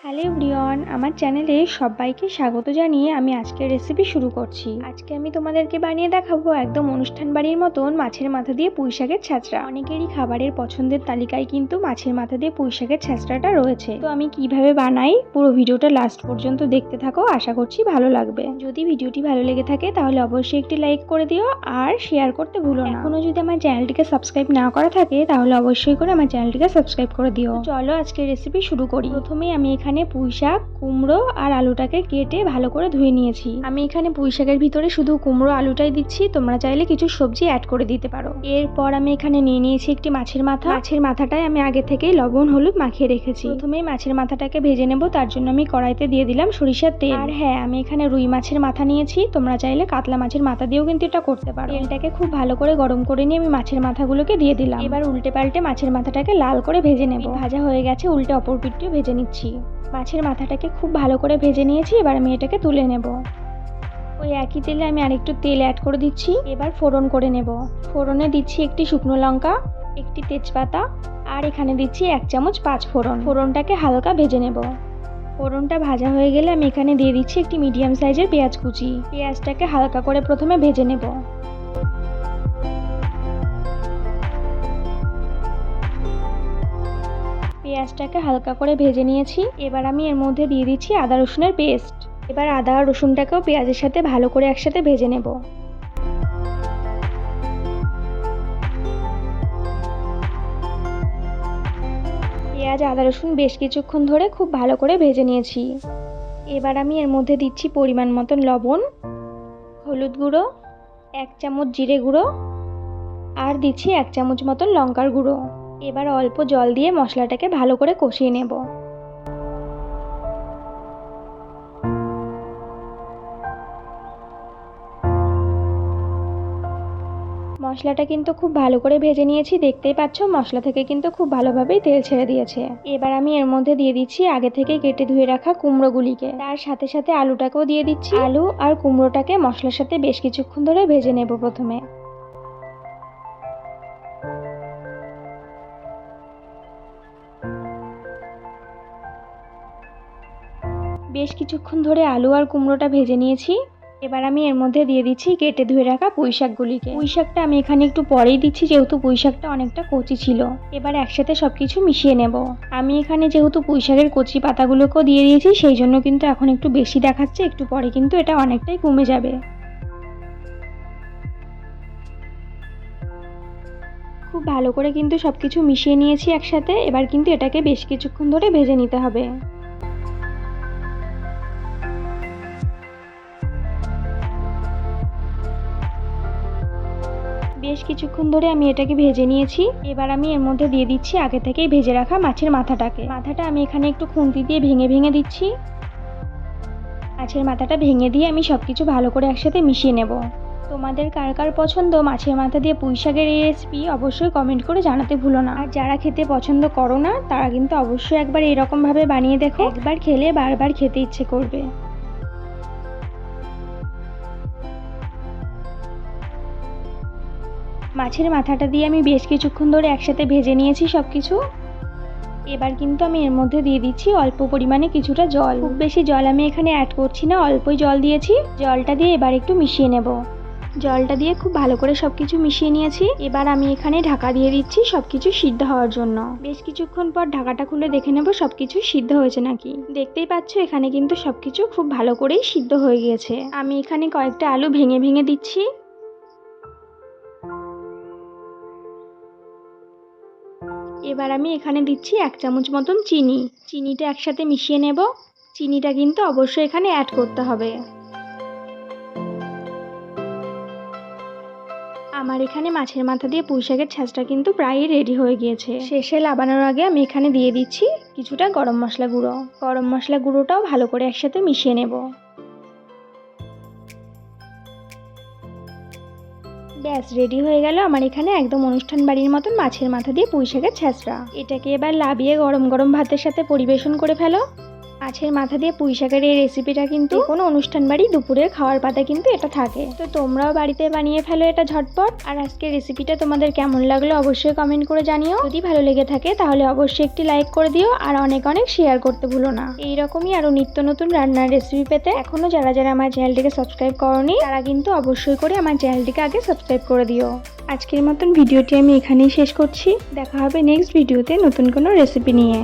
Hello everyone, আমার চ্যানেলে সবাইকে স্বাগত জানিয়ে আমি আজকের রেসিপি শুরু করছি। আজকে আমি তোমাদেরকে বানিয়ে দেখাবো একদম অনুষ্ঠান বাড়ির মতন মাছের মাথা দিয়ে পুঁই শাকের ছ্যাঁচড়া। অনেকেরই খাবারের পছন্দের তালিকায় কিন্তু মাছের মাথা দিয়ে পুঁই শাকের ছ্যাঁচড়াটা রয়েছে। তো আমি কিভাবে বানাই পুরো ভিডিওটা লাস্ট পর্যন্ত দেখতে থাকো, আশা করছি ভালো লাগবে। যদি ভিডিওটি ভালো লেগে থাকে তাহলে অবশ্যই একটি লাইক করে দিও আর শেয়ার করতে ভুলো না। এখনো যদি আমার চ্যানেলটিকে সাবস্ক্রাইব না করা থাকে তাহলে অবশ্যই করে আমার চ্যানেলটিকে সাবস্ক্রাইব করে দিও। চলো আজকের রেসিপি শুরু করি। প্রথমেই আমি এখানে পুঁই শাক, কুমড়ো আর আলুটাকে কেটে ভালো করে ধুয়ে নিয়েছি। আমি এখানে পুঁই শাকের ভিতরে শুধু কুমড়ো আলুটাই দিচ্ছি, তোমরা চাইলে কিছু সবজি অ্যাড করে দিতে পারো। এরপর আমি এখানে নিয়ে নিয়েছি একটি মাছের মাথা। মাছের মাথাটাই আমি আগে থেকেই লবণ হলুদ মাখিয়ে রেখেছি। প্রথমেই মাছের মাথাটাকে ভেজে নেব, তার জন্য আমি কড়াইতে দিয়ে দিলাম সরিষার তেল। আর হ্যাঁ, আমি এখানে রুই মাছের মাথা নিয়েছি, তোমরা চাইলে কাতলা মাছের মাথা দিয়েও কিন্তু এটা করতে পারো। তেলটাকে খুব ভালো করে গরম করে নিয়ে আমি মাছের মাথাগুলোকে দিয়ে দিলাম। এবার উল্টে পাল্টে মাছের মাথাটাকে লাল করে ভেজে নেব। ভাজা হয়ে গেছে, উল্টে অপর পিঠটিও ভেজে নিচ্ছি। মাছের মাথাটাকে খুব ভালো করে ভেজে নিয়েছি, এবার আমি এটাকে তুলে নেব। ওই একই তেলে আমি আরেকটু তেল অ্যাড করে দিচ্ছি। এবার ফোড়ন করে নেব। ফোড়নে দিচ্ছি একটি শুকনো লঙ্কা, একটি তেজপাতা আর এখানে দিচ্ছি 1 চামচ 5 ফোড়ন। ফোড়নটাকে হালকা ভেজে নেব। ফোড়নটা ভাজা হয়ে গেলে আমি এখানে দিয়ে দিচ্ছি একটি মিডিয়াম সাইজের পেঁয়াজ কুচি। পেঁয়াজটাকে হালকা করে প্রথমে ভেজে নেব। পেঁয়াজটাকে হালকা করে ভেজে নিয়েছি। এবার আমি এর মধ্যে দিয়ে দিচ্ছি আদা রসুনের পেস্ট। এবার আদা আর রসুনটাকেও পেঁয়াজের সাথে ভালো করে একসাথে ভেজে নেব। পেঁয়াজ আদা রসুন বেশ কিছুক্ষণ ধরে খুব ভালো করে ভেজে নিয়েছি। এবার আমি এর মধ্যে দিচ্ছি পরিমাণ মতন লবণ, হলুদ গুঁড়ো, 1 চামচ জিরে গুঁড়ো আর দিচ্ছি 1 চামচ মতন লঙ্কার গুঁড়ো। এবার অল্প জল দিয়ে মশলাটাকে ভালো করে কষিয়ে নেব। মশলাটা কিন্তু খুব ভালো করে ভেজে নিয়েছি, দেখতেই পাচ্ছ মশলা থেকে কিন্তু খুব ভালোভাবেই তেল ছেড়ে দিয়েছে। এবার আমি এর মধ্যে দিয়ে দিচ্ছি আগে থেকে কেটে ধুয়ে রাখা কুমড়োগুলিকে। তার সাথে সাথে আলুটাকেও দিয়ে দিচ্ছি। আলু আর কুমড়োটাকে মশলার সাথে বেশ কিছুক্ষণ ধরে ভেজে নেব। প্রথমে বেশ কিছুক্ষণ ধরে আলু আর কুমড়োটা ভেজে নিয়েছি। এবার আমি এর মধ্যে দিয়ে দিচ্ছি কেটে ধুয়ে রাখা পুঁই শাকগুলিকে। পুঁই শাকটা আমি এখানে একটু পরেই দিচ্ছি, যেহেতু পুঁই শাকটা অনেকটা কচি ছিল। এবার একসাথে সবকিছু মিশিয়ে নেব। আমি এখানে যেহেতু পুঁই শাকের কচি পাতাগুলোকেও দিয়ে দিয়েছি, সেই জন্য কিন্তু এখন একটু বেশি দেখাচ্ছে, একটু পরে কিন্তু এটা অনেকটাই কমে যাবে। খুব ভালো করে কিন্তু সবকিছু মিশিয়ে নিয়েছি একসাথে। এবার কিন্তু এটাকে বেশ কিছুক্ষণ ধরে ভেজে নিতে হবে। বেশ কিছুক্ষণ ধরে আমি এটাকে ভেজে নিয়েছি। এবার আমি এর মধ্যে দিয়ে দিচ্ছি আগে থেকেই ভেজে রাখা মাছের মাথাটাকে। মাথাটা আমি এখানে একটু খুন্তি দিয়ে ভেঙে ভেঙে দিচ্ছি। মাছের মাথাটা ভেঙে দিয়ে আমি সবকিছু ভালো করে একসাথে মিশিয়ে নেব। তোমাদের কার কার পছন্দ মাছের মাথা দিয়ে পুঁই শাকের এই রেসিপি অবশ্যই কমেন্ট করে জানাতে ভুলো না। আর যারা খেতে পছন্দ করো না তারা কিন্তু অবশ্যই একবার এরকম ভাবে বানিয়ে দেখো, একবার খেলে বারবার খেতে ইচ্ছে করবে। মাছের মাথাটা দিয়ে আমি বেশ কিছুক্ষণ ধরে একসাথে ভেজে নিয়েছি সবকিছু। এবার কিন্তু আমি এর মধ্যে দিয়ে দিচ্ছি অল্প পরিমাণে কিছুটা জল। খুব বেশি জল আমি এখানে অ্যাড করছি না, অল্পই জল দিয়েছি। জলটা দিয়ে এবার একটু মিশিয়ে নেব। জলটা দিয়ে খুব ভালো করে সবকিছু মিশিয়ে নিয়েছি। এবার আমি এখানে ঢাকা দিয়ে দিচ্ছি সবকিছু সিদ্ধ হওয়ার জন্য। বেশ কিছুক্ষণ পর ঢাকাটা খুলে দেখে নেব সবকিছু সিদ্ধ হয়েছে নাকি। দেখতেই পাচ্ছ এখানে কিন্তু সবকিছু খুব ভালো করেই সিদ্ধ হয়ে গিয়েছে। আমি এখানে কয়েকটা আলু ভেঙে ভেঙে দিচ্ছি। এবার আমি এখানে দিচ্ছি 1 চামচ মতন চিনি। চিনিটা একসাথে মিশিয়ে নেব। চিনিটা কিন্তু অবশ্যই এখানে অ্যাড করতে হবে। আমার এখানে মাছের মাথা দিয়ে পুঁই শাকের ছ্যাঁচড়া কিন্তু প্রায়ই রেডি হয়ে গিয়েছে। শেষে নামানোর আগে আমি এখানে দিয়ে দিচ্ছি কিছুটা গরম মশলা গুঁড়ো। গরম মশলা গুঁড়োটাও ভালো করে একসাথে মিশিয়ে নেব। ব্যাস রেডি হয়ে গেল আমার এখানে একদম অনুষ্ঠান বাড়ির মতন মাছের মাথা দিয়ে পুঁই শাকের ছ্যাঁচড়া। এটাকে এবার লাবিয়ে গরম গরম ভাতের সাথে পরিবেশন করে ফেলো। মাছের মাথা দিয়ে পুঁই শাকের এই রেসিপিটা কিন্তু কোনো অনুষ্ঠান বাড়ি দুপুরের খাওয়ার পাতে কিন্তু এটা থাকে। তো তোমরাও বাড়িতে বানিয়ে ফেলো এটা ঝটপট। আর আজকের রেসিপিটা তোমাদের কেমন লাগলো অবশ্যই কমেন্ট করে জানিও। যদি ভালো লেগে থাকে তাহলে অবশ্যই একটি লাইক করে দিও আর অনেক অনেক শেয়ার করতে ভুলো না। এইরকমই আরো নিত্য নতুন রান্নার রেসিপি পেতে এখনো যারা যারা আমার চ্যানেলটিকে সাবস্ক্রাইব করোনি তারা কিন্তু অবশ্যই করে আমার চ্যানেলটিকে আগে সাবস্ক্রাইব করে দিও। আজকের মতন ভিডিওটি আমি এখানেই শেষ করছি। দেখা হবে নেক্সট ভিডিওতে নতুন কোনো রেসিপি নিয়ে।